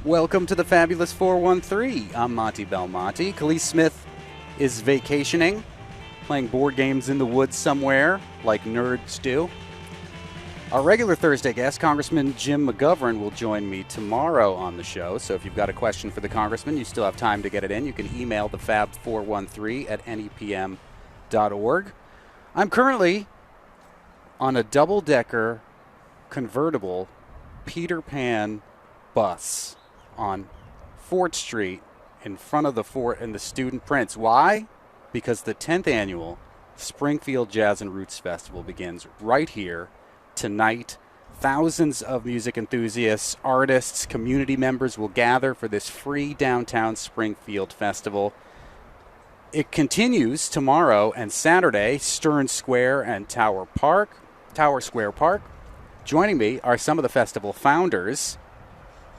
Welcome to the Fabulous 413. I'm Monty Belmonte. Khalif Smith is vacationing, playing board games in the woods somewhere, like nerds do. Our regular Thursday guest, Congressman Jim McGovern, will join me tomorrow on the show. So if you've got a question for the Congressman, you still have time to get it in. You can email the fab413 at nepm.org. I'm currently on a double-decker convertible Peter Pan bus on Fort Street in front of the fort and the student prince. Why? Because the 10th annual Springfield Jazz Roots Festival begins right here tonight. Thousands of music enthusiasts, artists, community members will gather for this free downtown Springfield festival. It continues tomorrow and Saturday, Stern Square and Tower Square Park. Joining me are some of the festival founders.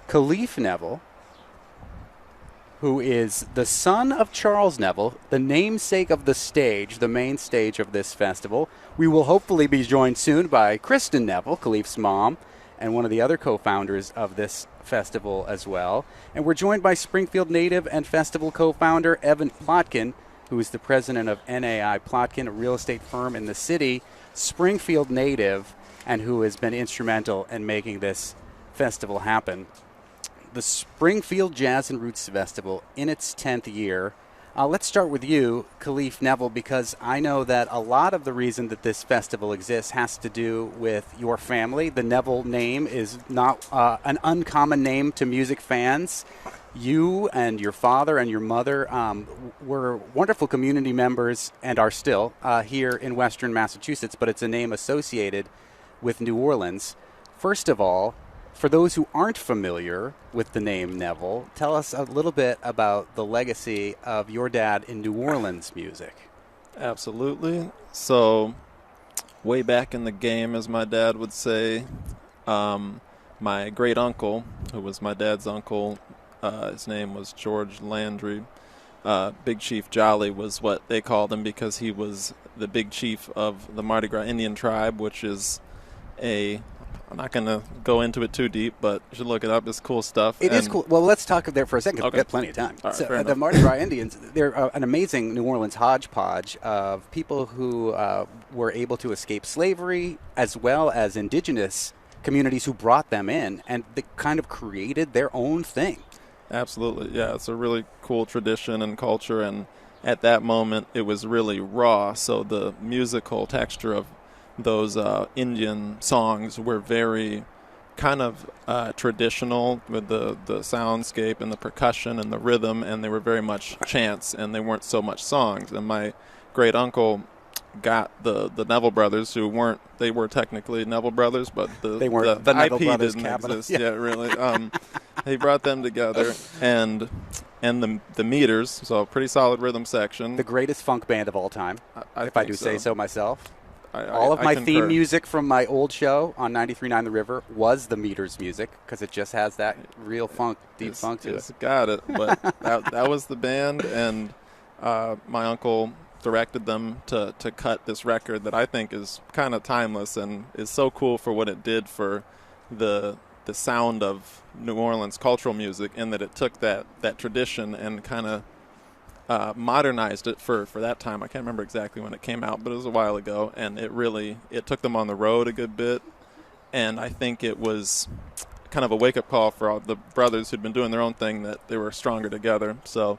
Khalif Neville, who is the son of Charles Neville, the namesake of the stage, the main stage of this festival. We will hopefully be joined soon by Kristin Neville, Khalif's mom, and one of the other co-founders of this festival as well. And we're joined by Springfield native and festival co-founder Evan Plotkin, who is the president of NAI Plotkin, a real estate firm in the city, Springfield native, and who has been instrumental in making this festival happen. The Springfield Jazz Roots Festival in its 10th year. Let's start with you, Khalif Neville, because I know that a lot of the reason that this festival exists has to do with your family. The Neville name is not an uncommon name to music fans. You and your father and your mother were wonderful community members and are still here in Western Massachusetts, but it's a name associated with New Orleans. First of all, for those who aren't familiar with the name Neville, tell us a little bit about the legacy of your dad in New Orleans music. Absolutely. So, way back in the game, as my dad would say, my great uncle, who was my dad's uncle, his name was George Landry. Big Chief Jolly was what they called him because he was the big chief of the Mardi Gras Indian tribe, which is I'm not going to go into it too deep, but you should look it up. It's cool stuff. It is cool. Well, let's talk there for a second. Okay. We've got plenty of time. Right, so, the Mardi Gras Indians, they're an amazing New Orleans hodgepodge of people who were able to escape slavery, as well as indigenous communities who brought them in, and they kind of created their own thing. Absolutely. Yeah, it's a really cool tradition and culture, and at that moment, it was really raw, so the musical texture of those Indian songs were very kind of traditional with the soundscape and the percussion and the rhythm, and they were very much chants, and they weren't so much songs. And my great uncle got the Neville Brothers, who were technically Neville Brothers, but the Neville IP Brothers didn't capital. exist. Yeah, really. He brought them together, and the Meters, so a pretty solid rhythm section. The greatest funk band of all time, if I do say so myself. All of I my concur. theme music from my old show on 93.9 The River was the Meters music because it just has that real funk, deep funk to it. Got it. But that was the band, and my uncle directed them to cut this record that I think is kind of timeless and is so cool for what it did for the sound of New Orleans cultural music, in that it took that tradition and kind of modernized it for that time. I can't remember exactly when it came out, but it was a while ago, and it took them on the road a good bit, and I think it was kind of a wake-up call for all the brothers who'd been doing their own thing, that they were stronger together. So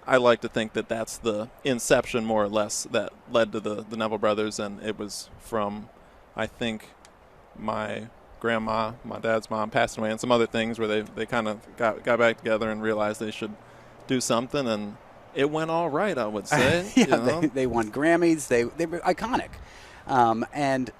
I like to think that that's the inception, more or less, that led to the Neville Brothers, and it was from, I think, my grandma, my dad's mom, passed away, and some other things where they kind of got back together and realized they should do something, and it went all right, I would say. Yeah, they won Grammys. They were iconic. And,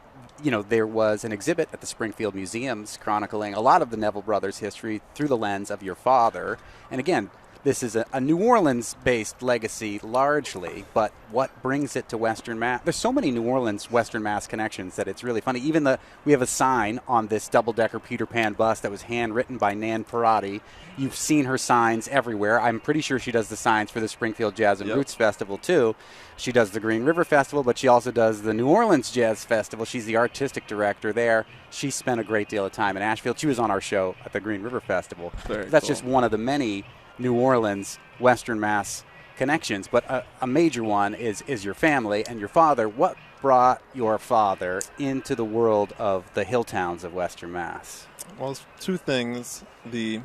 there was an exhibit at the Springfield Museums chronicling a lot of the Neville Brothers' history through the lens of your father. And again, this is a New Orleans-based legacy largely, but what brings it to Western Mass? There's so many New Orleans Western Mass connections that it's really funny. Even we have a sign on this double-decker Peter Pan bus that was handwritten by Nan Parati. You've seen her signs everywhere. I'm pretty sure she does the signs for the Springfield Jazz and Roots Festival too. She does the Green River Festival, but she also does the New Orleans Jazz Festival. She's the artistic director there. She spent a great deal of time in Asheville. She was on our show at the Green River Festival. That's just one of the many New Orleans Western Mass connections, but a major one is your family and your father. What brought your father into the world of the hill towns of Western Mass? Well, it's two things. The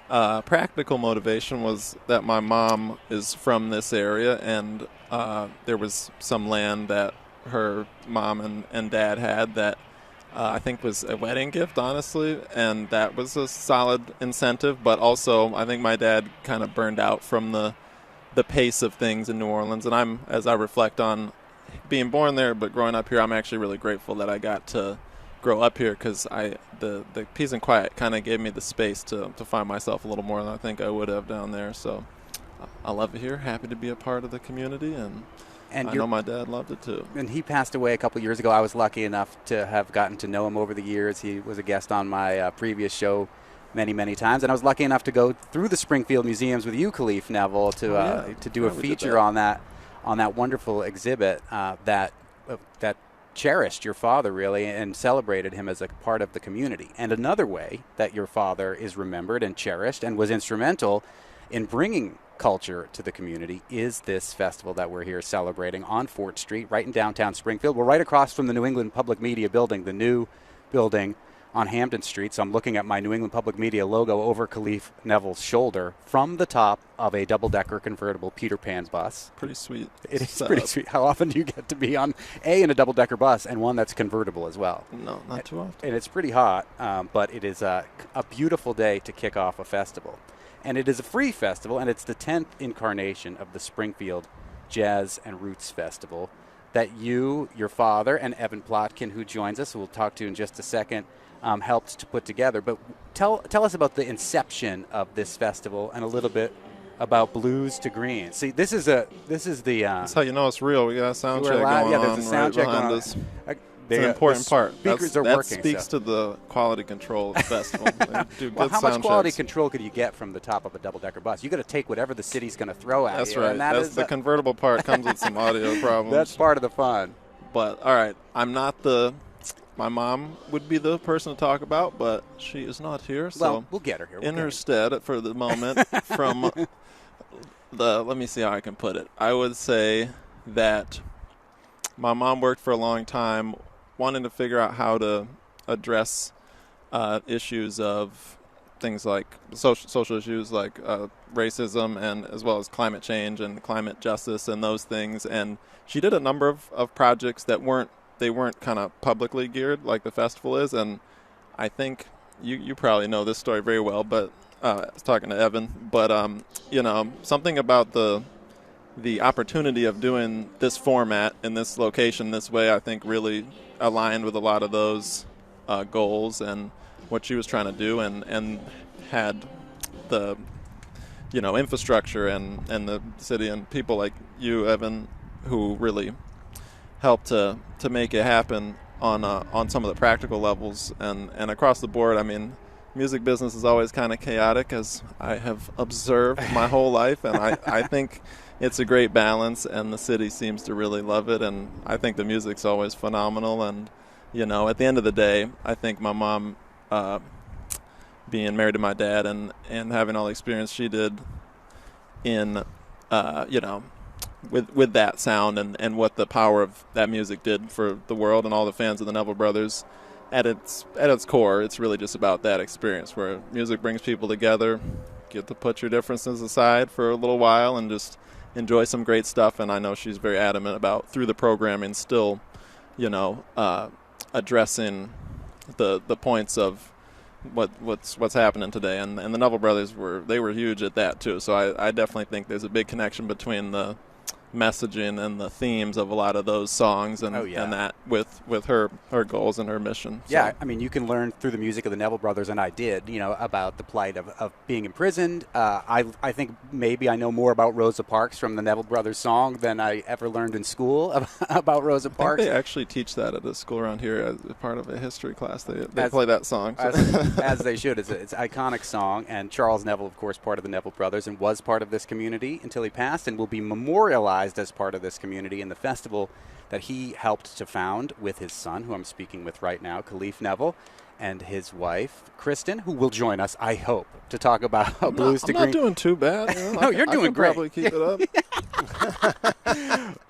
practical motivation was that my mom is from this area, and there was some land that her mom and dad had that I think was a wedding gift, honestly, and that was a solid incentive. But also, I think my dad kind of burned out from the pace of things in New Orleans. And as I reflect on being born there but growing up here, I'm actually really grateful that I got to grow up here, because the peace and quiet kind of gave me the space to find myself a little more than I think I would have down there. So I love it here. Happy to be a part of the community, and I know my dad loved it too. And he passed away a couple years ago. I was lucky enough to have gotten to know him over the years. He was a guest on my previous show many, many times. And I was lucky enough to go through the Springfield museums with you, Khalif Neville, to do a feature on that wonderful exhibit that cherished your father, really, and celebrated him as a part of the community. And another way that your father is remembered and cherished and was instrumental in bringing culture to the community is this festival that we're here celebrating on Fort Street, right in downtown Springfield. We're right across from the New England Public Media building, the new building on Hampden Street. So I'm looking at my New England Public Media logo over Khalif Neville's shoulder from the top of a double-decker convertible Peter Pan bus. Pretty sweet. It is pretty sweet. How often do you get to be on in a double-decker bus and one that's convertible as well? No, not too often. And it's pretty hot, but it is a beautiful day to kick off a festival. And it is a free festival, and it's the 10th incarnation of the Springfield Jazz and Roots Festival that your father, and Evan Plotkin, who joins us, who we'll talk to in just a second, helped to put together. But tell us about the inception of this festival and a little bit about Blues to Green. See, this is the. That's how you know it's real. We got a sound check going on. Yeah, there's a sound check behind going us. on. It's an important part. Speakers that working. Speaks to the quality control of the festival. They do good how much sound quality checks. control could you get from the top of a double-decker bus? You got to take whatever the city's going to throw at That's you. right. And That's the convertible part comes with some audio problems. That's part of the fun. But all right, I'm not my mom would be the person to talk about, but she is not here. So well, we'll get her here. In her stead, for the moment, from let me see how I can put it. I would say that my mom worked for a long time wanting to figure out how to address issues of things like social issues like racism, and as well as climate change and climate justice and those things. And she did a number of projects that weren't kind of publicly geared like the festival is. And I think you probably know this story very well, but I was talking to Evan, but something about the opportunity of doing this format in this location this way, I think really aligned with a lot of those goals and what she was trying to do, and had the infrastructure and the city and people like you, Evan, who really helped to make it happen on some of the practical levels and across the board. I mean, music business is always kind of chaotic, as I have observed my whole life, and I think it's a great balance, and the city seems to really love it, and I think the music's always phenomenal. And at the end of the day, I think my mom, being married to my dad and having all the experience she did in with that sound and what the power of that music did for the world and all the fans of the Neville Brothers, at its core, it's really just about that experience where music brings people together. Get to put your differences aside for a little while and just enjoy some great stuff. And I know she's very adamant about, through the programming, still addressing the points of what's happening today. And the Neville Brothers were huge at that too. So I definitely think there's a big connection between the messaging and the themes of a lot of those songs, and and that with her goals and her mission. Yeah, I mean, you can learn through the music of the Neville Brothers, and I did, about the plight of being imprisoned. I think maybe I know more about Rosa Parks from the Neville Brothers song than I ever learned in school about Rosa Parks. I think they actually teach that at a school around here as part of a history class. They play that song. So. As they should. It's an iconic song, and Charles Neville, of course, part of the Neville Brothers, and was part of this community until he passed, and will be memorialized as part of this community in the festival that he helped to found with his son, who I'm speaking with right now, Khalif Neville, and his wife, Kristin, who will join us, I hope, to talk about Blues to Green. I'm not doing too bad. No, you're doing great. Probably keep it up.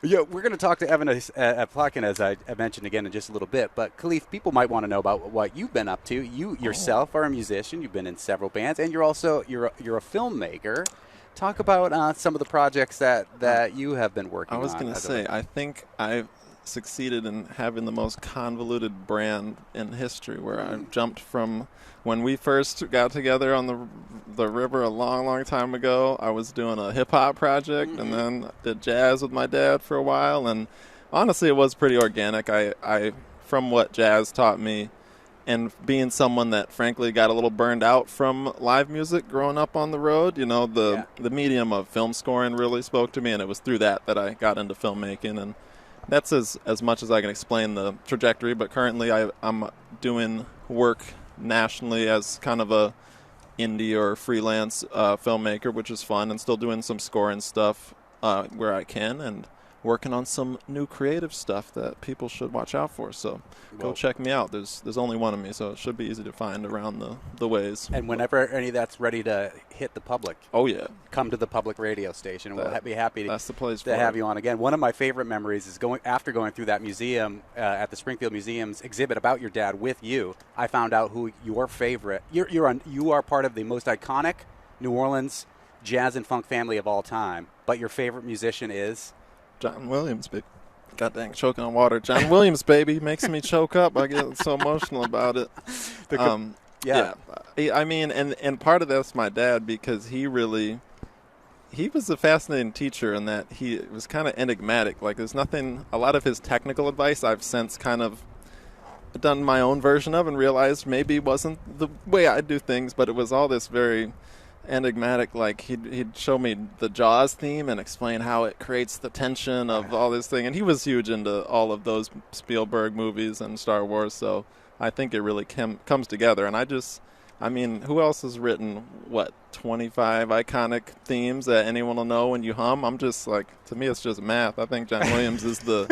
Yeah, we're going to talk to Evan Plotkin, as I mentioned again in just a little bit. But Khalif, people might want to know about what you've been up to. You yourself are a musician. You've been in several bands, and you're a filmmaker. Talk about some of the projects that you have been working on. I was going to say, I think I've succeeded in having the most convoluted brand in history, where I jumped from when we first got together on the river a long, long time ago. I was doing a hip-hop project, and then did jazz with my dad for a while, and honestly, it was pretty organic. I from what jazz taught me, and being someone that, frankly, got a little burned out from live music growing up on the road, the medium of film scoring really spoke to me, and it was through that I got into filmmaking. And that's as much as I can explain the trajectory. But currently, I'm doing work nationally as kind of a indie or freelance filmmaker, which is fun, and still doing some scoring stuff where I can, and working on some new creative stuff that people should watch out for. So go check me out. There's only one of me, so it should be easy to find around the ways. And whenever any of that's ready to hit the public, come to the public radio station, and we'll be happy that's the place to have you on again. One of my favorite memories is going through that museum at the Springfield Museum's exhibit about your dad with you. I found out who your favorite. You are part of the most iconic New Orleans jazz and funk family of all time, but your favorite musician is John Williams, baby. God dang, choking on water. John Williams, baby, makes me choke up. I get so emotional about it. I mean, and part of that's my dad, because he was a fascinating teacher in that he was kind of enigmatic. Like, there's nothing, a lot of his technical advice I've since kind of done my own version of and realized maybe wasn't the way I do things, but it was all this very enigmatic. Like, he'd show me the Jaws theme and explain how it creates the tension of all this thing, and he was huge into all of those Spielberg movies and Star Wars, so I think it really comes together. And I mean, who else has written 25 iconic themes that anyone will know when you hum? I'm just like, to me it's just math. I think John Williams is the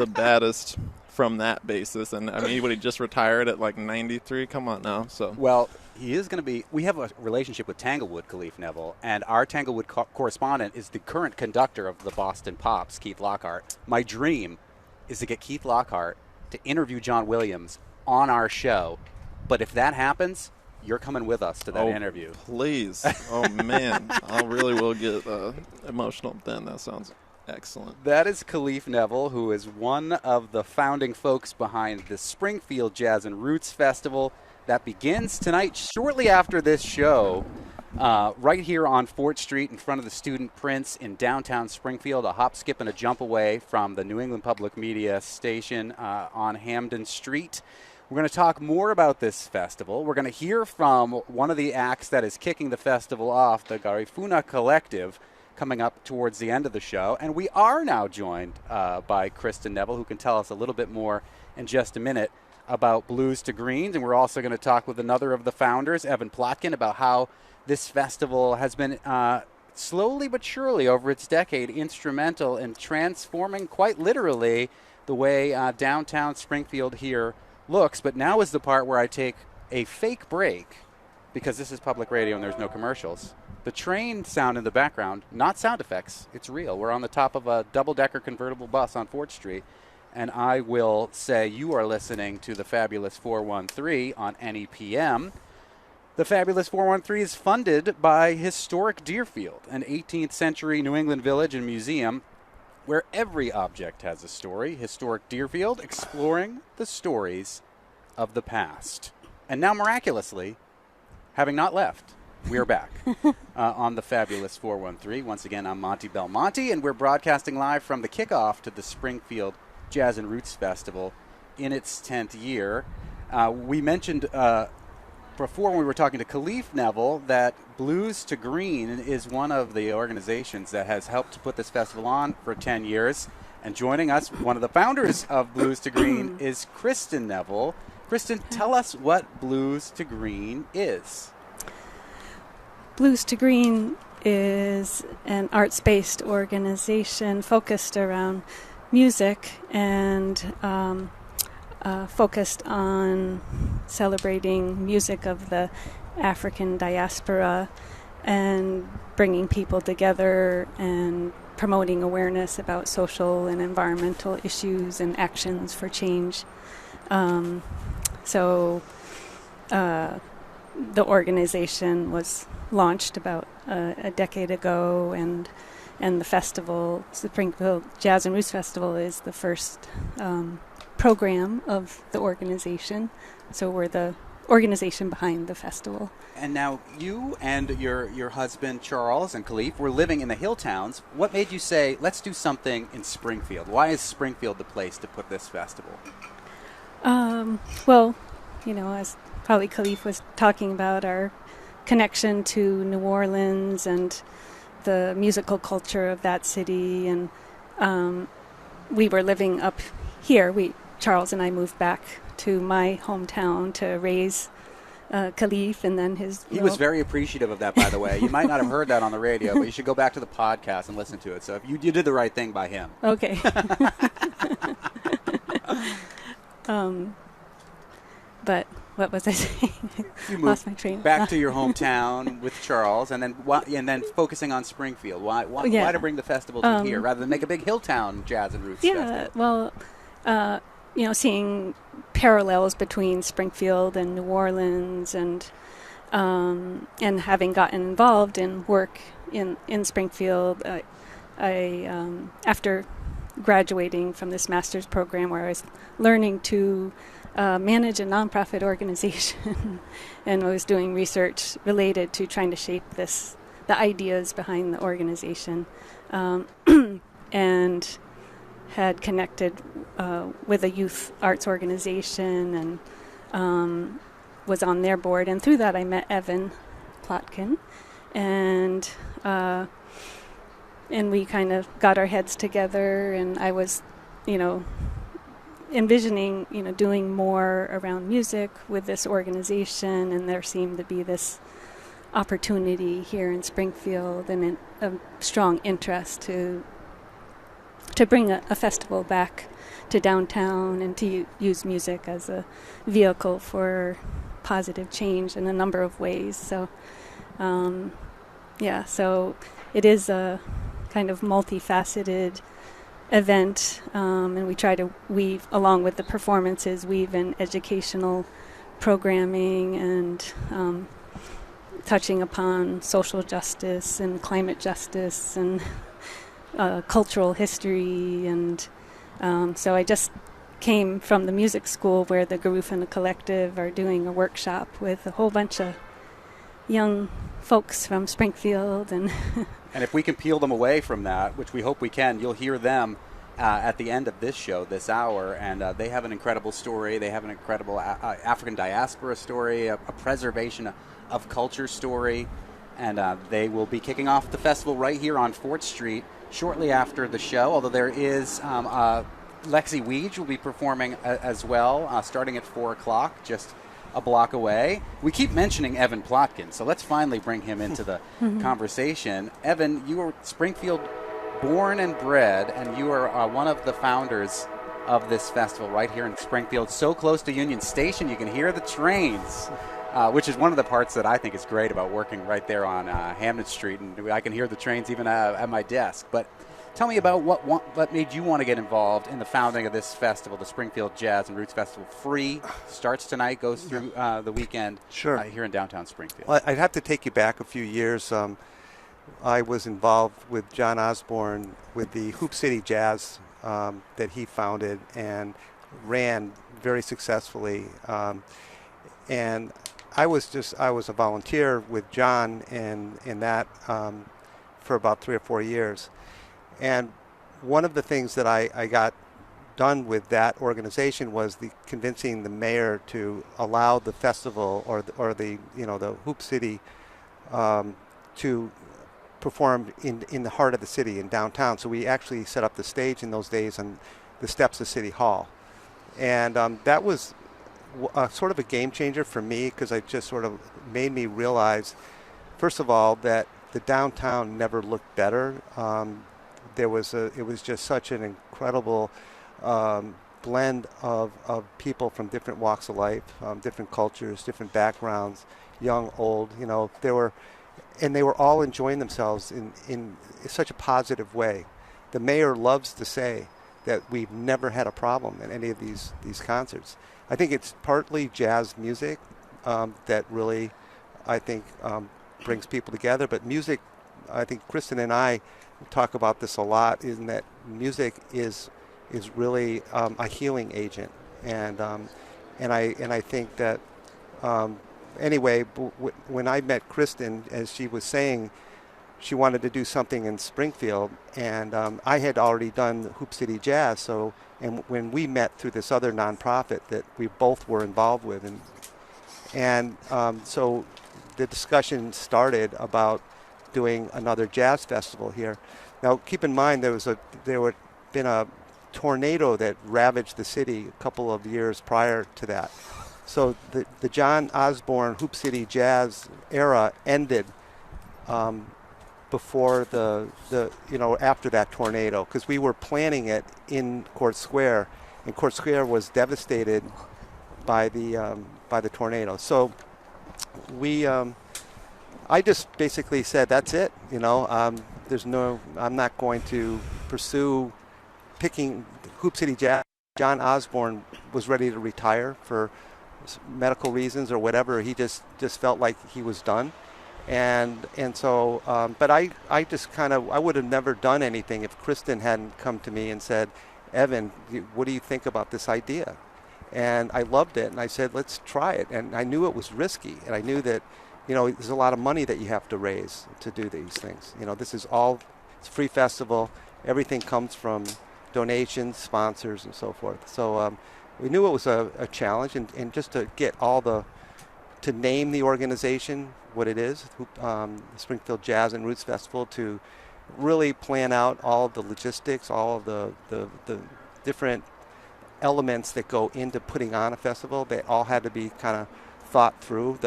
baddest from that basis. And I mean, he just retired at like 93. Come on now. So well, he is going to be. We have a relationship with Tanglewood, Khalif Neville, and our Tanglewood correspondent is the current conductor of the Boston Pops, Keith Lockhart. My dream is to get Keith Lockhart to interview John Williams on our show. But if that happens, you're coming with us to that interview. Please. Oh, man. I really will get emotional then. That sounds excellent. That is Khalif Neville, who is one of the founding folks behind the Springfield Jazz and Roots Festival that begins tonight, shortly after this show, right here on Fort Street in front of the Student Prince in downtown Springfield, a hop, skip, and a jump away from the New England Public Media station on Hamden Street. We're going to talk more about this festival. We're going to hear from one of the acts that is kicking the festival off, the Garifuna Collective, coming up towards the end of the show. And we are now joined by Kristin Neville, who can tell us a little bit more in just a minute about Blues to Greens. And we're also going to talk with another of the founders, Evan Plotkin, about how this festival has been slowly but surely over its decade instrumental in transforming, quite literally, the way downtown Springfield here looks. But now is the part where I take a fake break, because this is public radio and there's no commercials. The train sound in the background, not sound effects, it's real. We're on the top of a double-decker convertible bus on 4th Street, and I will say you are listening to the Fabulous 413 on NEPM. The Fabulous 413 is funded by historic Deerfield, an 18th century New England village and museum where every object has a story. Historic Deerfield, exploring the stories of the past. And now, miraculously, having not left, We're back on the fabulous 413. Once again, I'm Monty Belmonte, and we're broadcasting live from the kickoff to the Springfield Jazz and Roots Festival in its 10th year. We mentioned before when we were talking to Khalif Neville that Blues to Green is one of the organizations that has helped to put this festival on for 10 years. And joining us, one of the founders of Blues to Green is Kristin Neville. Kristin, tell us what Blues to Green is. Blues to Green is an arts-based organization focused around music and focused on celebrating music of the African diaspora and bringing people together and promoting awareness about social and environmental issues and actions for change. The organization was launched about a decade ago, and the festival, Springfield Jazz and Roots Festival, is the first program of the organization. So we're the organization behind the festival. And now you and your husband Charles and Khalif were living in the hill towns. What made you say, let's do something in Springfield? Why is Springfield the place to put this festival? Well, as probably Khalif was talking about, our connection to New Orleans and the musical culture of that city, and we were living up here. Charles and I moved back to my hometown to raise Khalif, and then He was very appreciative of that, by the way. You might not have heard that on the radio, but you should go back to the podcast and listen to it. So you did the right thing by him. Okay. But what was I saying? You lost my train. Back to your hometown with Charles, and then focusing on Springfield. Why to bring the festival to here rather than make a big Hilltown Jazz and Roots festival? Well, seeing parallels between Springfield and New Orleans, and having gotten involved in work in Springfield, I after graduating from this master's program where I was learning to manage a nonprofit organization and I was doing research related to trying to shape the ideas behind the organization, and had connected with a youth arts organization and was on their board, and through that I met Evan Plotkin, and we kind of got our heads together, and I was, envisioning, doing more around music with this organization, and there seemed to be this opportunity here in Springfield and a strong interest to bring a festival back to downtown and to use music as a vehicle for positive change in a number of ways. So, so it is a kind of multifaceted event, and we try to weave, along with the performances, weave in educational programming and touching upon social justice and climate justice and cultural history. And so I just came from the music school where the Garifuna Collective are doing a workshop with a whole bunch of young folks from Springfield. And if we can peel them away from that, which we hope we can, you'll hear them at the end of this show, this hour, and they have an incredible story. They have an incredible African diaspora story, a preservation of culture story, and they will be kicking off the festival right here on 4th Street shortly after the show, although there is Lexi Weege will be performing as well, starting at 4 o'clock, just a block away. We keep mentioning Evan Plotkin, so let's finally bring him into the conversation. Evan, you were Springfield born and bred, and you are one of the founders of this festival right here in Springfield, so close to Union Station you can hear the trains, which is one of the parts that I think is great about working right there on Hamden Street, and I can hear the trains even at my desk. But tell me about what made you want to get involved in the founding of this festival, the Springfield Jazz and Roots Festival. Free, starts tonight, goes through the weekend. Sure. Here in downtown Springfield. Well, I'd have to take you back a few years. I was involved with John Osborne with the Hoop City Jazz that he founded and ran very successfully. And I was a volunteer with John in that for about 3 or 4 years, and one of the things that I got done with that organization was convincing the mayor to allow the festival or the Hoop City to perform in the heart of the city in downtown. So we actually set up the stage in those days on the steps of City Hall, and that was sort of a game changer for me, because it just sort of made me realize, first of all, that the downtown never looked better. It was just such an incredible blend of people from different walks of life, different cultures, different backgrounds, young, old. They were all enjoying themselves in such a positive way. The mayor loves to say that we've never had a problem at any of these concerts. I think it's partly jazz music that really, I think, brings people together. But music, I think Kristin and I talk about this a lot, in that music is really a healing agent, and I think that anyway, when I met Kristin, as she was saying, she wanted to do something in Springfield, and I had already done Hoop City Jazz, and when we met through this other nonprofit that we both were involved with, and so the discussion started about doing another jazz festival here. Now, keep in mind there had been a tornado that ravaged the city a couple of years prior to that. So the John Osborne Hoop City Jazz era ended before after that tornado, because we were planning it in Court Square, and Court Square was devastated by the tornado. So I just basically said, that's it. I'm not going to pursue picking Hoop City Jazz. John Osborne was ready to retire for medical reasons or whatever. He just felt like he was done. And so, but I just I would have never done anything if Kristin hadn't come to me and said, Evan, what do you think about this idea? And I loved it, and I said, let's try it. And I knew it was risky, and I knew that, there's a lot of money that you have to raise to do these things. This is it's a free festival. Everything comes from donations, sponsors, and so forth. So we knew it was a challenge, and just to get to name the organization what it is, the Springfield Jazz and Roots Festival, to really plan out all of the logistics, all of the different elements that go into putting on a festival. They all had to be kind of thought through,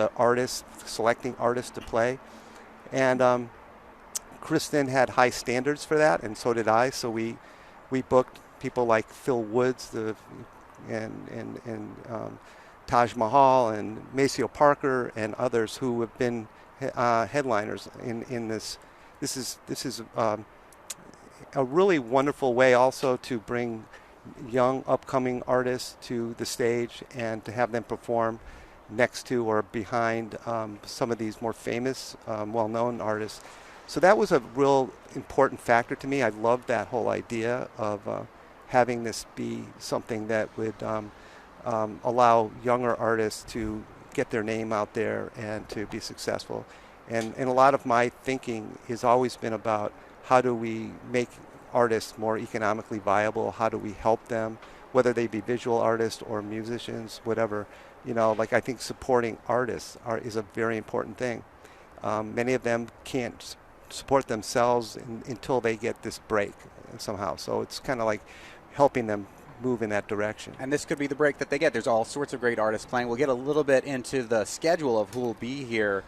selecting artists to play. And Kristin had high standards for that, and so did I. So we booked people like Phil Woods, and Taj Mahal and Maceo Parker and others who have been headliners in this. This is a really wonderful way also to bring young upcoming artists to the stage and to have them perform next to or behind some of these more famous, well-known artists. So that was a real important factor to me. I loved that whole idea of having this be something that would allow younger artists to get their name out there and to be successful. And a lot of my thinking has always been about how do we make artists more economically viable? How do we help them, whether they be visual artists or musicians, whatever. I think supporting artists is a very important thing. Many of them can't support themselves until they get this break somehow. So it's kind of like helping them move in that direction. And this could be the break that they get. There's all sorts of great artists playing. We'll get a little bit into the schedule of who will be here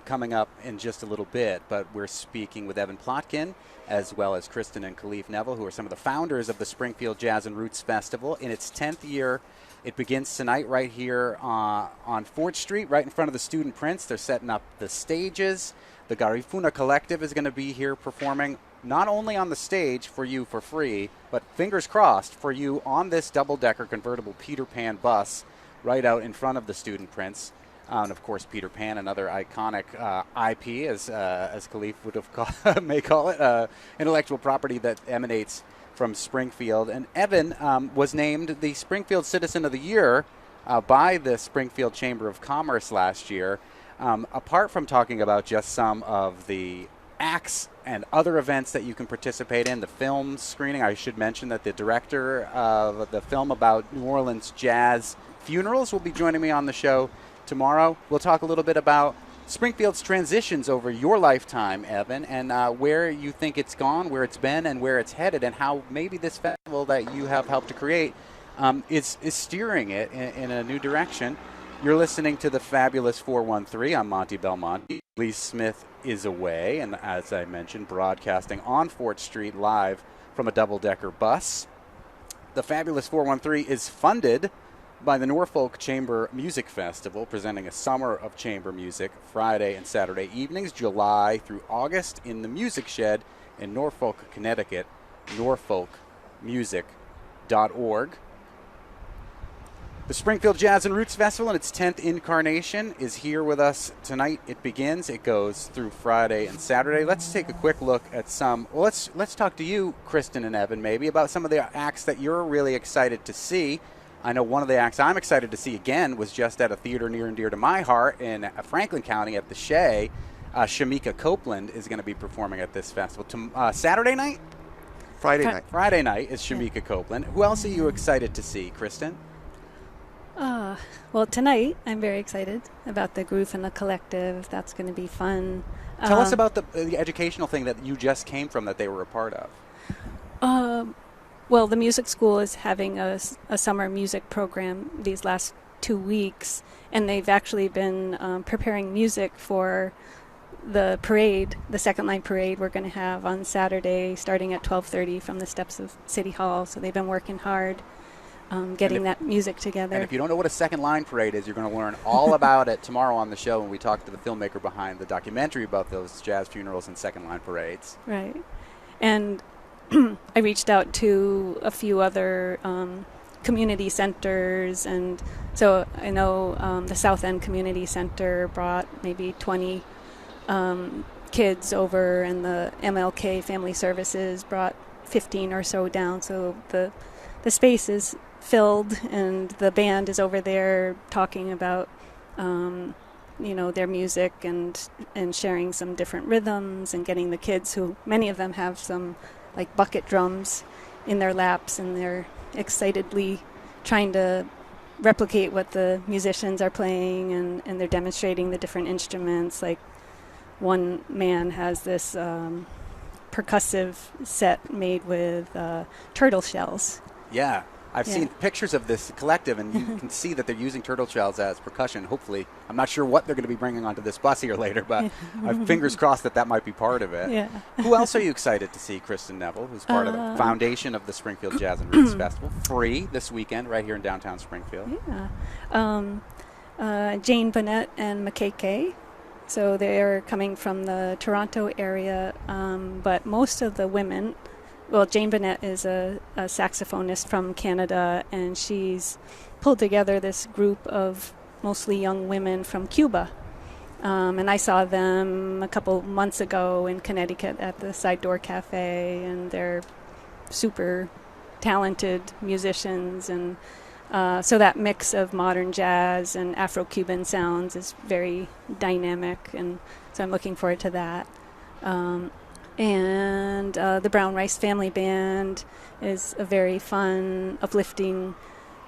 coming up in just a little bit, but we're speaking with Evan Plotkin as well as Kristin and Khalif Neville, who are some of the founders of the Springfield Jazz and Roots Festival. In its 10th year, it begins tonight right here on 4th Street, right in front of the Student Prince. They're setting up the stages. The Garifuna Collective is going to be here performing not only on the stage for you for free, but fingers crossed for you on this double-decker convertible Peter Pan bus right out in front of the Student Prince. And of course, Peter Pan, another iconic IP, as Khalif would have may call it, intellectual property that emanates from Springfield. And Evan was named the Springfield Citizen of the Year by the Springfield Chamber of Commerce last year. Apart from talking about just some of the acts and other events that you can participate in, the film screening, I should mention that the director of the film about New Orleans jazz funerals will be joining me on the show tomorrow. We'll talk a little bit about Springfield's transitions over your lifetime, Evan, and where you think it's gone, where it's been, and where it's headed, and how maybe this festival that you have helped to create is steering it in a new direction. You're listening to the Fabulous 413. I'm Monty Belmonte. Lee Smith is away, and as I mentioned, broadcasting on Fort Street live from a double-decker bus. The Fabulous 413 is funded by the Norfolk Chamber Music Festival, presenting a summer of chamber music Friday and Saturday evenings, July through August, in the Music Shed in Norfolk, Connecticut, norfolkmusic.org. The Springfield Jazz and Roots Festival in its 10th incarnation is here with us tonight. It begins. It goes through Friday and Saturday. Let's take a quick look at some. Well, let's talk to you, Kristin and Evan, maybe about some of the acts that you're really excited to see. I know one of the acts I'm excited to see again was just at a theater near and dear to my heart in Franklin County at the Shea. Shamika Copeland is going to be performing at this festival. Saturday night? Friday night. Friday night is Shamika Copeland. Who else are you excited to see, Kristin? Well, tonight I'm very excited about the Garifuna Collective. That's going to be fun. Tell us about the educational thing that you just came from that they were a part of. Well, the music school is having a summer music program these last 2 weeks, and they've actually been preparing music for the parade, the second line parade we're going to have on Saturday starting at 12:30 from the steps of City Hall. So they've been working hard getting that music together. And if you don't know what a second line parade is, you're going to learn all about it tomorrow on the show when we talk to the filmmaker behind the documentary about those jazz funerals and second line parades. Right. And I reached out to a few other community centers, and so I know the South End Community Center brought maybe 20 kids over, and the MLK Family Services brought 15 or so down. So the space is filled, and the band is over there talking about their music and sharing some different rhythms, and getting the kids, who many of them have some like bucket drums in their laps, and they're excitedly trying to replicate what the musicians are playing, and they're demonstrating the different instruments. Like one man has this percussive set made with turtle shells. Yeah, I've seen pictures of this collective, and you can see that they're using turtle shells as percussion. Hopefully, I'm not sure what they're going to be bringing onto this bus here later, but fingers crossed that might be part of it. Yeah. Who else are you excited to see? Kristin Neville, who's part of the foundation of the Springfield Jazz and Roots Festival, free this weekend right here in downtown Springfield. Yeah. Jane Burnett and McKay. So they're coming from the Toronto area, but most of the women. Well, Jane Burnett is a saxophonist from Canada, and she's pulled together this group of mostly young women from Cuba. And I saw them a couple months ago in Connecticut at the Side Door Cafe, and they're super talented musicians. And so that mix of modern jazz and Afro-Cuban sounds is very dynamic, and so I'm looking forward to that. And the Brown Rice Family Band is a very fun, uplifting,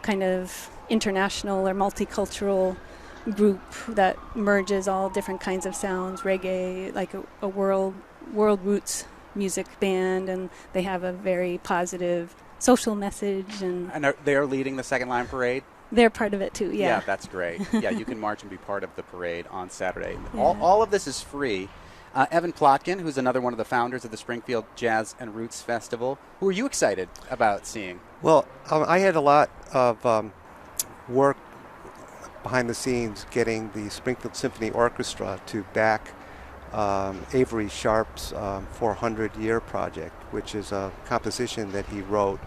kind of international or multicultural group that merges all different kinds of sounds, reggae, like a world roots music band, and they have a very positive social message. And they're leading the second line parade? They're part of it too, yeah. Yeah, that's great. Yeah, you can march and be part of the parade on Saturday. Yeah. All of this is free. Evan Plotkin, who's another one of the founders of the Springfield Jazz and Roots Festival. Who are you excited about seeing? Well, I had a lot of work behind the scenes getting the Springfield Symphony Orchestra to back Avery Sharp's 400-year project, which is a composition that he wrote.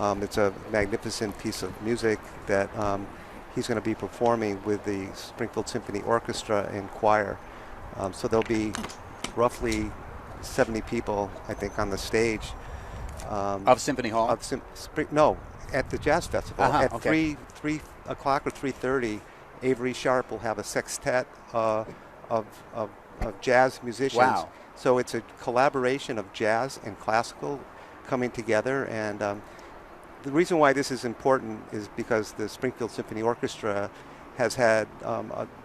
It's a magnificent piece of music that he's going to be performing with the Springfield Symphony Orchestra and choir. So there'll be roughly 70 people, I think, on the stage. Of Symphony Hall? at the Jazz Festival. At 3 o'clock or 3:30, Avery Sharp will have a sextet of jazz musicians. Wow. So it's a collaboration of jazz and classical coming together. And the reason why this is important is because the Springfield Symphony Orchestra has had,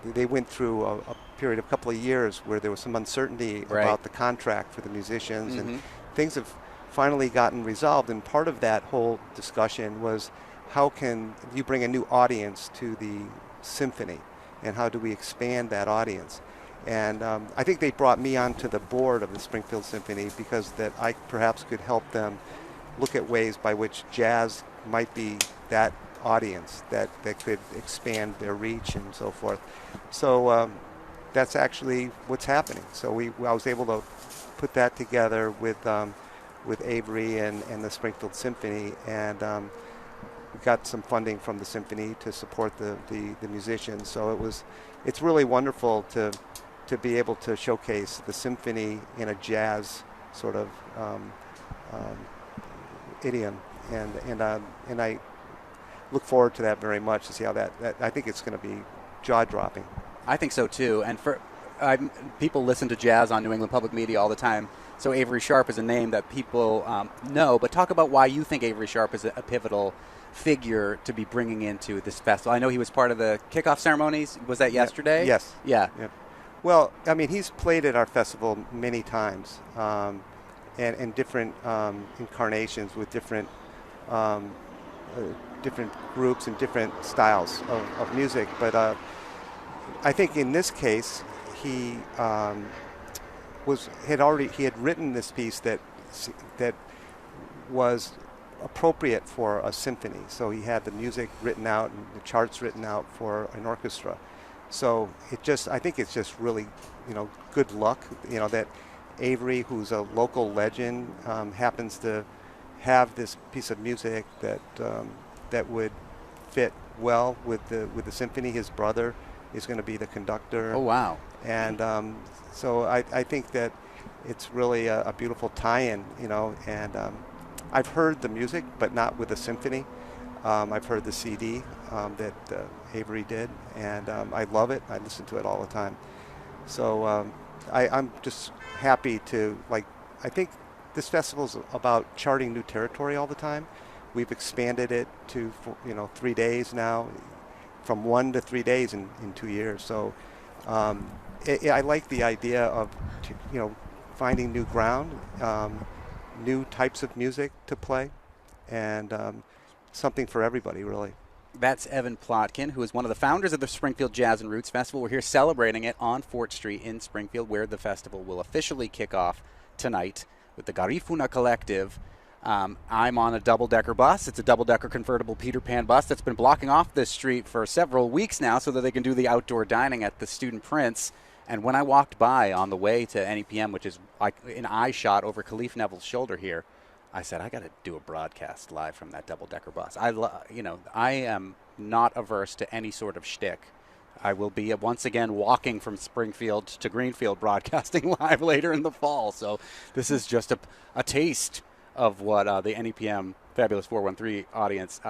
they went through a period of a couple of years where there was some uncertainty about the contract for the musicians, and things have finally gotten resolved. And part of that whole discussion was, how can you bring a new audience to the symphony, and how do we expand that audience? And I think they brought me onto the board of the Springfield Symphony because that I perhaps could help them look at ways by which jazz might be that audience that could expand their reach and so forth. So that's actually what's happening. So I was able to put that together with Avery and the Springfield Symphony, and we got some funding from the symphony to support the musicians. So it's really wonderful to be able to showcase the symphony in a jazz sort of idiom, and I look forward to that very much, to see how that I think it's going to be jaw-dropping. I think so too. And for people listen to jazz on New England Public Media all the time, so Avery Sharp is a name that people know. But talk about why you think Avery Sharp is a pivotal figure to be bringing into this festival. I know he was part of the kickoff ceremonies. Was that yesterday? Yes. Yeah. Yep. Well, I mean, he's played at our festival many times, and in different incarnations with different groups and different styles of music. But I think in this case, he had written this piece that was appropriate for a symphony. So he had the music written out and the charts written out for an orchestra. So I think it's just really, good luck, that Avery, who's a local legend, happens to have this piece of music that would fit well with the symphony. His brother is going to be the conductor. Oh, wow. And so I think that it's really a beautiful tie-in, and I've heard the music, but not with the symphony. I've heard the CD that Avery did, and I love it. I listen to it all the time. So I'm just happy to, I think this festival is about charting new territory all the time. We've expanded it to 3 days now, from 1 to 3 days in 2 years. So I like the idea of finding new ground, new types of music to play, and something for everybody, really. That's Evan Plotkin, who is one of the founders of the Springfield Jazz and Roots Festival. We're here celebrating it on Fort Street in Springfield, where the festival will officially kick off tonight with the Garifuna Collective. I'm on a double-decker bus. It's a double-decker convertible Peter Pan bus that's been blocking off this street for several weeks now so that they can do the outdoor dining at the Student Prince. And when I walked by on the way to NEPM, which is like an eye shot over Khalif Neville's shoulder here, I said, I got to do a broadcast live from that double-decker bus. I am not averse to any sort of shtick. I will be once again walking from Springfield to Greenfield broadcasting live later in the fall. So this is just a taste of what the NEPM Fabulous 413 audience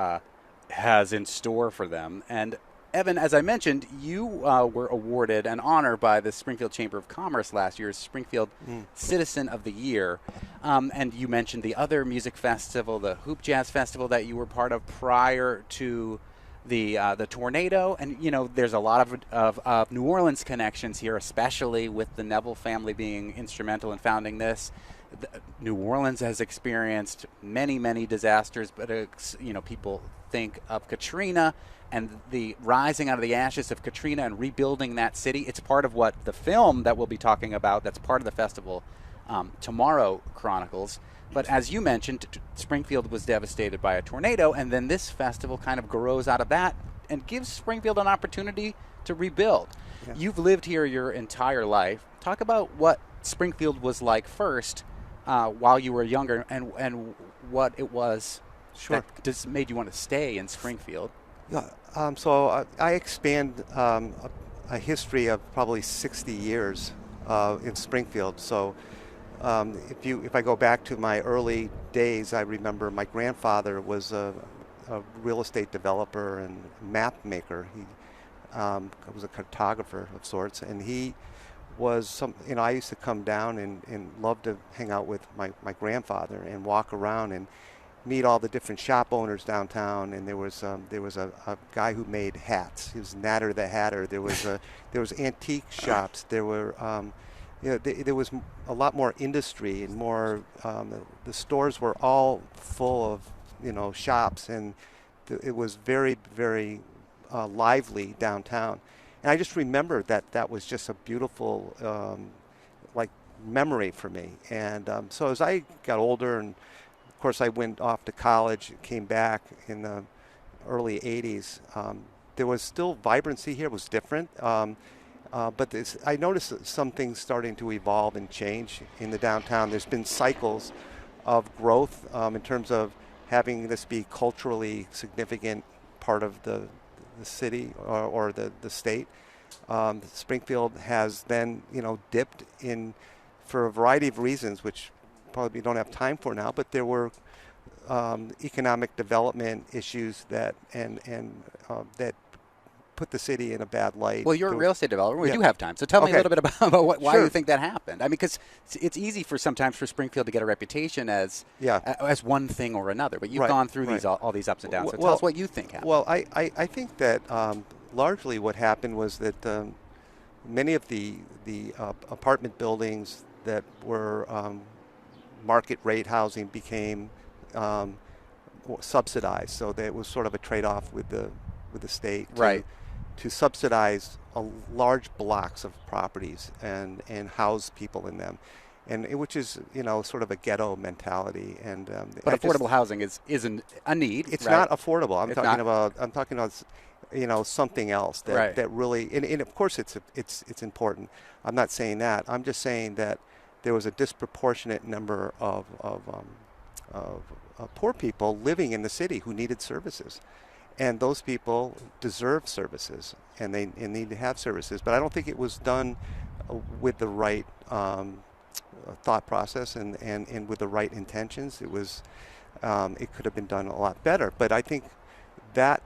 has in store for them. And Evan, as I mentioned, you were awarded an honor by the Springfield Chamber of Commerce last year as Springfield Citizen of the Year. And you mentioned the other music festival, the Hoop Jazz Festival, that you were part of prior to the tornado. And, there's a lot of New Orleans connections here, especially with the Neville family being instrumental in founding this. New Orleans has experienced many, many disasters, but, people think of Katrina and the rising out of the ashes of Katrina and rebuilding that city. It's part of what the film that we'll be talking about, that's part of the festival tomorrow, chronicles. But as you mentioned, Springfield was devastated by a tornado, and then this festival kind of grows out of that and gives Springfield an opportunity to rebuild. Yeah. You've lived here your entire life. Talk about what Springfield was like first while you were younger, and what it was that just made you want to stay in Springfield. Yeah, so I expand a history of probably 60 years in Springfield. So if I go back to my early days, I remember my grandfather was a a real estate developer and map maker. He was a cartographer of sorts, and he was I used to come down and love to hang out with my grandfather and walk around and meet all the different shop owners downtown. And there was a guy who made hats. He was Natter the Hatter. There was antique shops. There were there was a lot more industry and more. The stores were all full of shops, and it was very, very lively downtown. And I just remember that was just a beautiful memory for me. And so as I got older, and of course I went off to college, came back in the early 80s, there was still vibrancy here. It was different. But I noticed some things starting to evolve and change in the downtown. There's been cycles of growth in terms of having this be culturally significant part of the city or the state. Springfield has then dipped in for a variety of reasons, which probably we don't have time for now. But there were economic development issues that put the city in a bad light. Well, you're a real estate developer. We do have time. So tell me a little bit about why you think that happened. I mean, because it's easy sometimes for Springfield to get a reputation as one thing or another. But you've gone through all these ups and downs. So tell us what you think happened. Well, I think that largely what happened was that many of the apartment buildings that were market rate housing became subsidized. So that it was sort of a trade-off with the state. To subsidize large blocks of properties and house people in them, which is sort of a ghetto mentality. And but affordable housing isn't a need. It's not affordable. I'm talking about something else that really and of course it's important. I'm not saying that. I'm just saying that there was a disproportionate number of poor people living in the city who needed services. And those people deserve services, and they need to have services. But I don't think it was done with the right thought process and with the right intentions. It could have been done a lot better. But I think that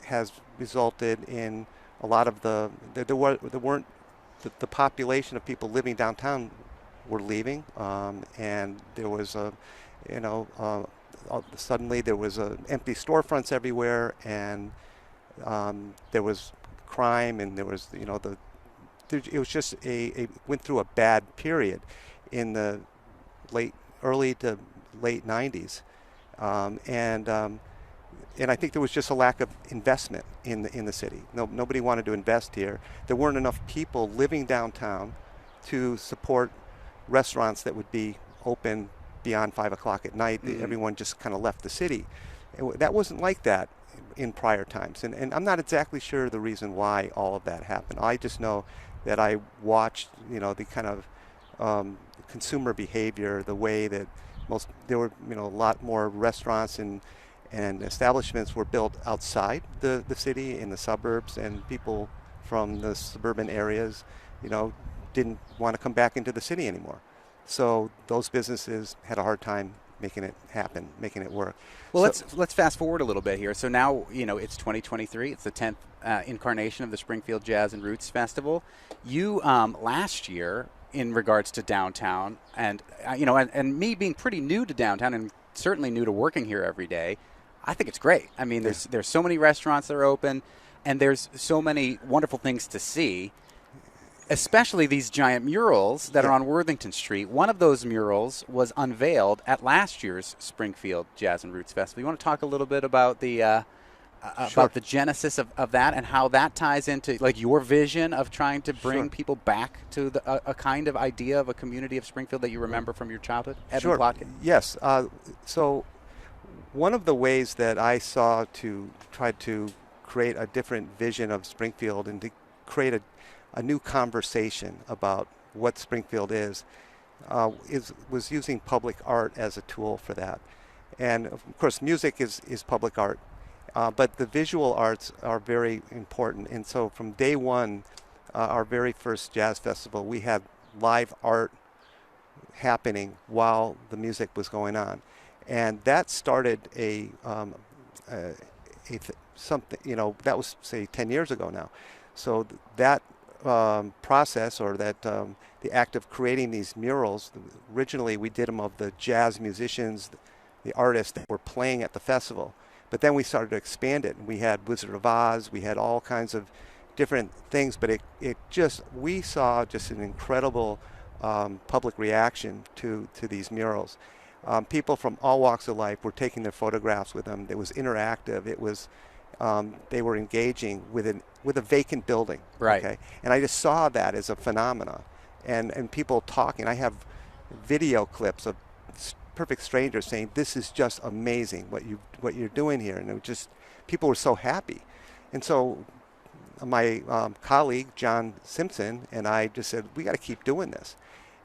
has resulted in a lot of the population of people living downtown were leaving, and there was suddenly there was empty storefronts everywhere, and there was crime, and there was it was just went through a bad period in the early to late 90s, and I think there was just a lack of investment in the city. Nobody wanted to invest here. There weren't enough people living downtown to support restaurants that would be open beyond 5 o'clock at night. Everyone just kind of left the city. That wasn't like that in prior times. And I'm not exactly sure the reason why all of that happened. I just know that I watched, the kind of consumer behavior, the way that there were, a lot more restaurants and establishments were built outside the city in the suburbs, and people from the suburban areas, didn't want to come back into the city anymore. So those businesses had a hard time making it happen, making it work. Well, let's fast forward a little bit here. So now, it's 2023. It's the 10th incarnation of the Springfield Jazz and Roots Festival. You, last year, in regards to downtown, and me being pretty new to downtown and certainly new to working here every day, I think it's great. I mean, there's so many restaurants that are open, and there's so many wonderful things to see. Especially these giant murals that are on Worthington Street. One of those murals was unveiled at last year's Springfield Jazz and Roots Festival. You want to talk a little bit about the genesis of that and how that ties into your vision of trying to bring people back to a kind of idea of a community of Springfield that you remember from your childhood? Evan Plotkin. Yes. So one of the ways that I saw to try to create a different vision of Springfield and to create a new conversation about what Springfield was using public art as a tool for that. And of course music is public art, but the visual arts are very important. And so from day one, our very first jazz festival, we had live art happening while the music was going on. And that started something, that was, say, 10 years ago now. So that process, or that the act of creating these murals, originally we did them of the jazz musicians, the artists that were playing at the festival. But then we started to expand it. We had Wizard of Oz, we had all kinds of different things, but we saw just an incredible public reaction to these murals. People from all walks of life were taking their photographs with them. It was interactive. It was they were engaging with a vacant building. Right. Okay? And I just saw that as a phenomena, and people talking. I have video clips of perfect strangers saying, "This is just amazing what you're doing here," and people were so happy. And so my colleague John Simpson and I just said, we got to keep doing this.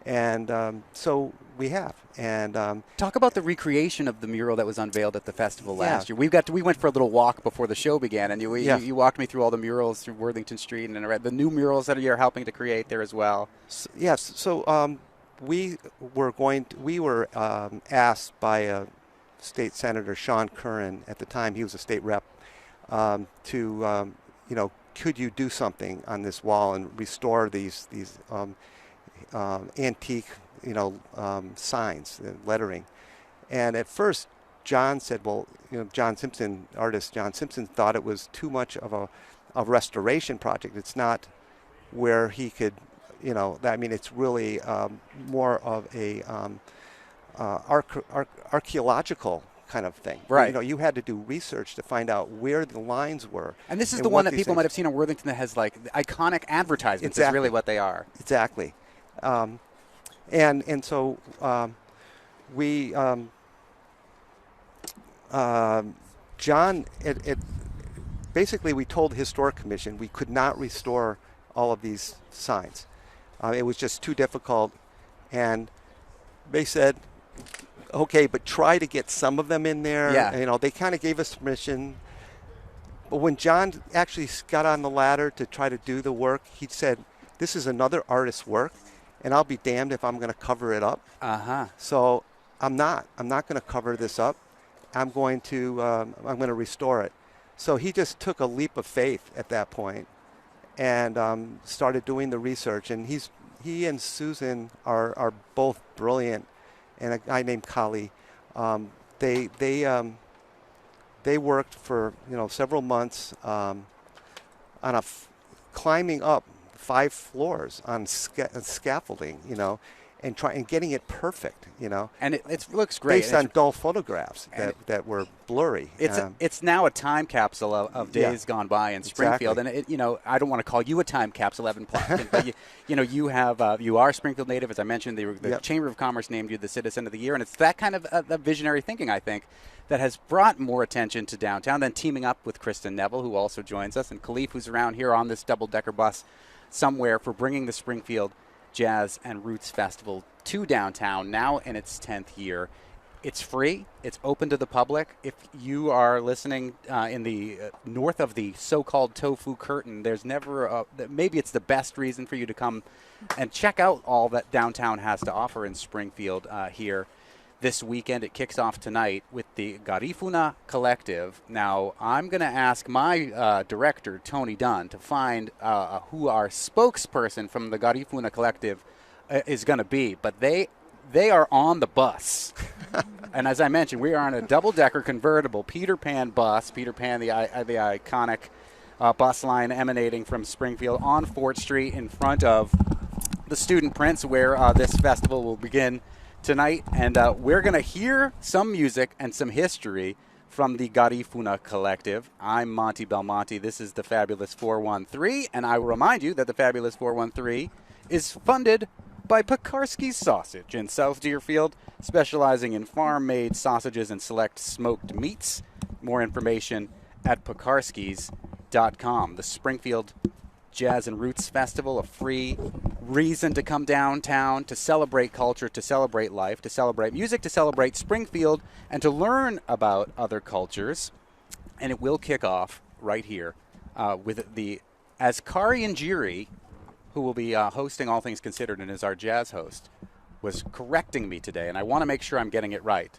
And so we have. And talk about the recreation of the mural that was unveiled at the festival last year. We went for a little walk before the show began, and you walked me through all the murals through Worthington Street, and the new murals that you're helping to create there as well. Yes. So we were asked by State Senator Sean Curran at the time. He was a state rep to could you do something on this wall and restore these antique, signs, lettering. And at first, John said, well, artist John Simpson thought it was too much of a restoration project. It's not where he could, it's really more of a archaeological kind of thing. Right. You had to do research to find out where the lines were. And this is the one that people might have seen in Worthington that has like iconic advertisements. Exactly. Is really what they are. Exactly. And so we John, basically we told the Historic Commission we could not restore all of these signs. It was just too difficult, and they said, okay, but try to get some of them in there. Yeah. They kind of gave us permission. But when John actually got on the ladder to try to do the work, he said, this is another artist's work, and I'll be damned if I'm going to cover it up. Uh-huh. So I'm not going to cover this up. I'm going to restore it. So he just took a leap of faith at that point and started doing the research. And he and Susan are both brilliant. And a guy named Kali, they worked for several months on climbing up 5 floors on scaffolding, and getting it perfect, And it looks great. Based on dull photographs that were blurry. It's now a time capsule of days gone by in Springfield, exactly. And I don't want to call you a time capsule, Evan Plotkin, but you are a Springfield native, as I mentioned. The Chamber of Commerce named you the Citizen of the Year, and it's that kind of visionary thinking, I think, that has brought more attention to downtown. Then teaming up with Kristin Neville, who also joins us, and Khalif, who's around here on this double-decker bus somewhere, for bringing the Springfield Jazz and Roots Festival to downtown, now in its 10th year. It's free. It's open to the public. If you are listening in the north of the so-called tofu curtain, there's never maybe it's the best reason for you to come and check out all that downtown has to offer in Springfield here this weekend. It kicks off tonight with the Garifuna Collective. Now, I'm going to ask my director, Tony Dunn, to find who our spokesperson from the Garifuna Collective is going to be. But they are on the bus. And as I mentioned, we are on a double-decker convertible Peter Pan bus. Peter Pan, the iconic bus line emanating from Springfield on Fort Street in front of the Student Prince, where this festival will begin tonight. And we're going to hear some music and some history from the Garifuna Collective. I'm Monty Belmonte. This is the Fabulous 413. And I will remind you that the Fabulous 413 is funded by Pekarsky's Sausage in South Deerfield, specializing in farm-made sausages and select smoked meats. More information at pekarskys.com. The Springfield Jazz and Roots Festival, a free reason to come downtown, to celebrate culture, to celebrate life, to celebrate music, to celebrate Springfield, and to learn about other cultures. And it will kick off right here with the Azkari Njiri, who will be hosting All Things Considered and is our jazz host, was correcting me today, and I want to make sure I'm getting it right.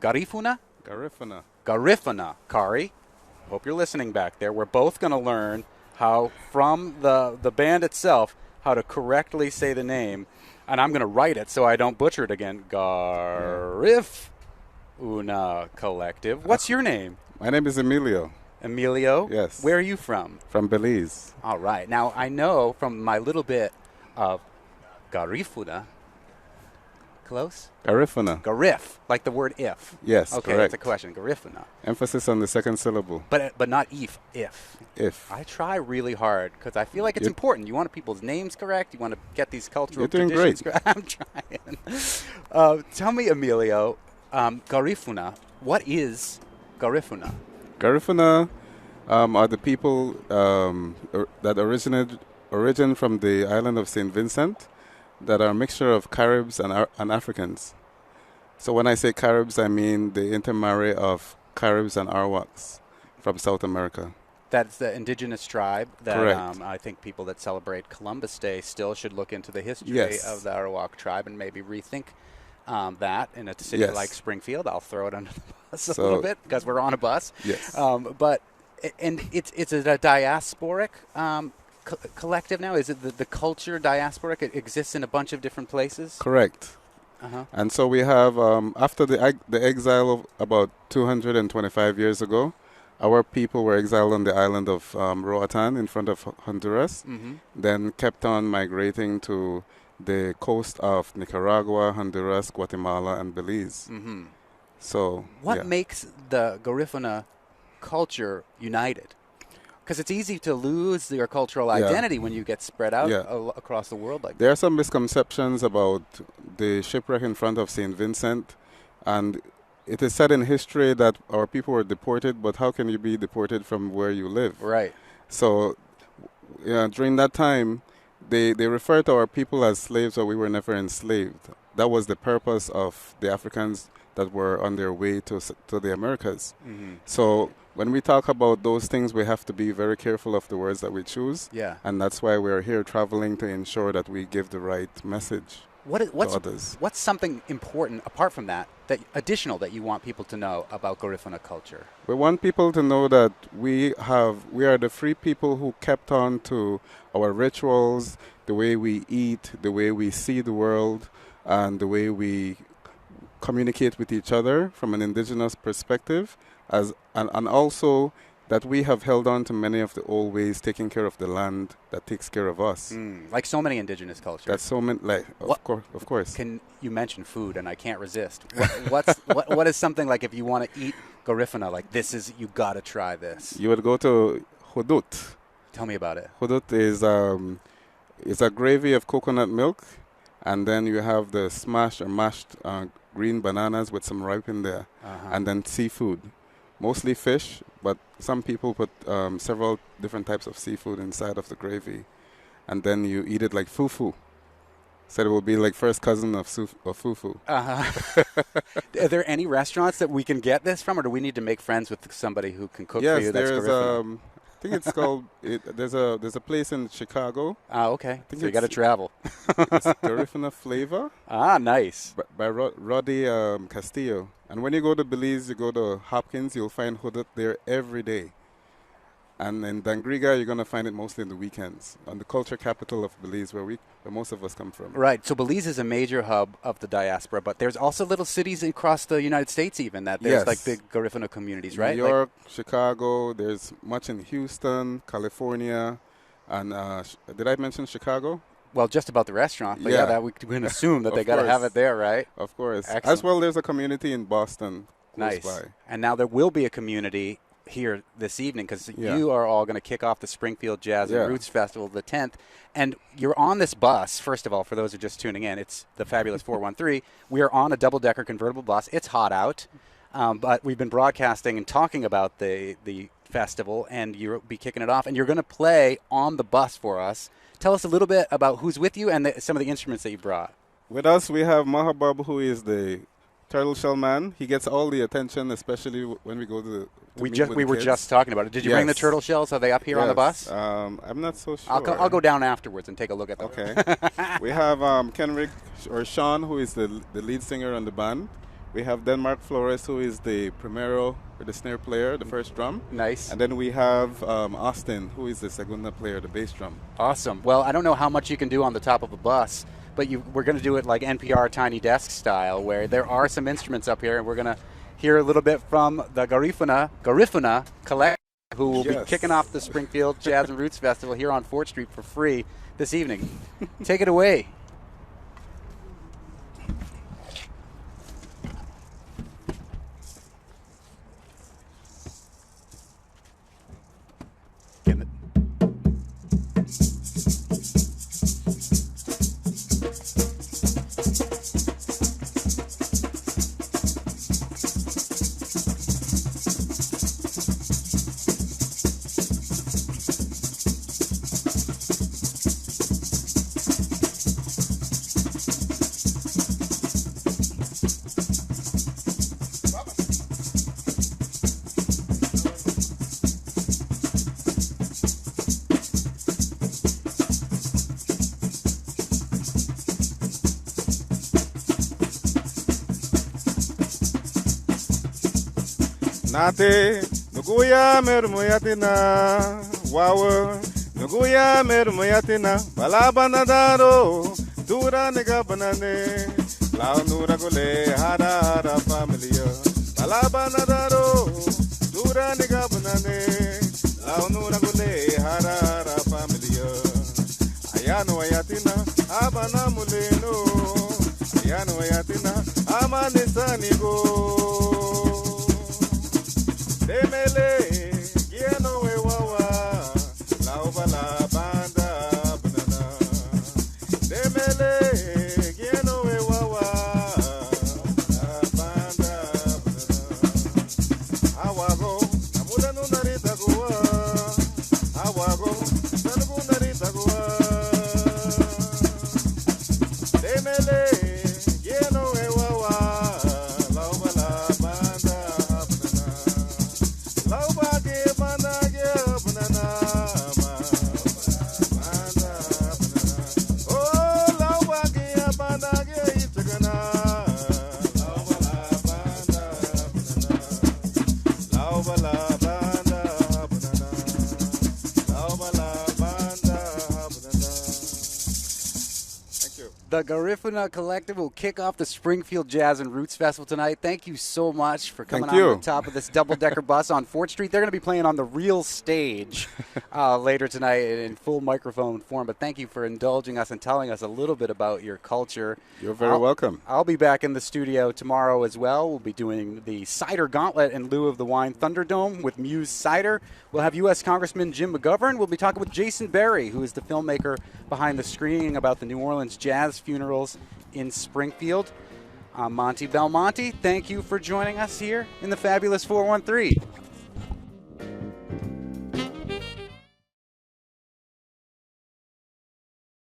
Garifuna? Garifuna. Garifuna. Kari, hope you're listening back there. We're both going to learn how, from the band itself, how to correctly say the name. And I'm going to write it so I don't butcher it again. Garifuna Collective. What's your name? My name is Emilio. Emilio? Yes. Where are you from? From Belize. All right. Now, I know from my little bit of Garifuna. Close? Garifuna. Garif, like the word if. Yes, okay, correct. that's a question. Garifuna. Emphasis on the second syllable. But not if. If. I try really hard because I feel like it's important. You want people's names correct. You want to get these cultural You're doing traditions great. correct. I'm trying. Tell me, Emilio, Garifuna, what is Garifuna? Garifuna are the people that origin from the island of St. Vincent that are a mixture of Caribs and Africans. So when I say Caribs, I mean the intermarry of Caribs and Arawaks from South America. That's the indigenous tribe that Correct. I think people that celebrate Columbus Day still should look into the history Yes. of the Arawak tribe and maybe rethink that in a city Yes. like Springfield. I'll throw it under the bus a So- little bit because we're on a bus. Yes. But it's a diasporic collective now. Is it the culture diasporic? It exists in a bunch of different places. Correct. Uh-huh. And so we have, after the exile of about 225 years ago, our people were exiled on the island of Roatan in front of Honduras, then kept on migrating to the coast of Nicaragua, Honduras, Guatemala, and Belize. Mm-hmm. So, What yeah. makes the Garifuna culture united? Because it's easy to lose your cultural identity when you get spread out across the world like that. There are some misconceptions about the shipwreck in front of St. Vincent, and it is said in history that our people were deported, but how can you be deported from where you live? Right. So during that time, they refer to our people as slaves, but we were never enslaved. That was the purpose of the Africans that were on their way to the Americas. Mm-hmm. So when we talk about those things, we have to be very careful of the words that we choose. Yeah. And that's why we're here traveling to ensure that we give the right message to others. What's something important apart from that additional that you want people to know about Garifuna culture? We want people to know that we are the free people who kept on to our rituals, the way we eat, the way we see the world, and the way we communicate with each other from an indigenous perspective, and also that we have held on to many of the old ways, taking care of the land that takes care of us. Like so many indigenous cultures. That's so many, of course. Can you mention food, and I can't resist. What is something like if you want to eat Garifuna, like you got to try this? You would go to hudut. Tell me about it. Hudut is a gravy of coconut milk, and then you have the smashed or mashed green bananas with some ripe in there, and then seafood. Mostly fish, but some people put several different types of seafood inside of the gravy. And then you eat it like fufu. So it will be like first cousin of fufu. Are there any restaurants that we can get this from, or do we need to make friends with somebody who can cook for you? Yes, there's I think it's called, there's a place in Chicago. Oh, okay. So you got to travel. It's Garifuna Flavor. Ah, nice. By Roddy Castillo. And when you go to Belize, you go to Hopkins, you'll find hudut there every day. And in Dangriga, you're going to find it mostly in the weekends, on the culture capital of Belize, where most of us come from. Right. So Belize is a major hub of the diaspora, but there's also little cities across the United States even that there's like big Garifuna communities, right? New York, Chicago, there's much in Houston, California, and did I mention Chicago? Well, just about the restaurant, but that we can assume that they got to have it there, right? Of course. Excellent. As well, there's a community in Boston close by. And now there will be a community here this evening because you are all going to kick off the Springfield Jazz Roots Festival the 10th. And you're on this bus, first of all, for those who are just tuning in. It's the fabulous 413. We are on a double-decker convertible bus. It's hot out, but we've been broadcasting and talking about the festival, and you'll be kicking it off. And you're going to play on the bus for us. Tell us a little bit about who's with you and some of the instruments that you brought. With us, we have Mahabub, who is the turtle shell man. He gets all the attention, especially when we go to we were just talking about it. Did you bring the turtle shells? Are they up here on the bus? I'm not so sure. I'll go down afterwards and take a look at them. Okay. We have Kenrick or Sean, who is the lead singer on the band. We have Denmark Flores, who is the primero, the snare player, the first drum. Nice. And then we have Austin, who is the segunda player, the bass drum. Awesome. Well, I don't know how much you can do on the top of a bus, but we're going to do it like NPR Tiny Desk style, where there are some instruments up here, and we're going to hear a little bit from the Garifuna Collective, who will be kicking off the Springfield Jazz and Roots Festival here on 4th Street for free this evening. Take it away. Nate, Nuguya Mermuyatina, Wawa, Nuguya Mermuyatina, Balabanadaro, Dura Negabanane, Lao Nuragule, Hara familia, Balabanadaro, Dura Negabanane, Lao Nuragule, Hara familia, Ayano Ayatina, Abana Muleno, Ayano Ayatina, Amanisanigo. Demele, Giano Wawa, Lauba la Banda, Banana. Demele, Giano Wawa, Banda, Banana. Awago, Namudano Narita Goa, Awago, Sanago Narita Goa. Demele, Giano Wawa, Lauba la Banda. The Garifuna Collective will kick off the Springfield Jazz and Roots Festival tonight. Thank you so much for coming on the top of this double-decker bus on 4th Street. They're going to be playing on the real stage later tonight in full microphone form. But thank you for indulging us and telling us a little bit about your culture. You're very welcome. I'll be back in the studio tomorrow as well. We'll be doing the Cider Gauntlet in lieu of the Wine Thunderdome with Muse Cider. We'll have U.S. Congressman Jim McGovern. We'll be talking with Jason Berry, who is the filmmaker behind the screening about the New Orleans jazz funerals in Springfield. I'm Monty Belmonte. Thank you for joining us here in the fabulous 413.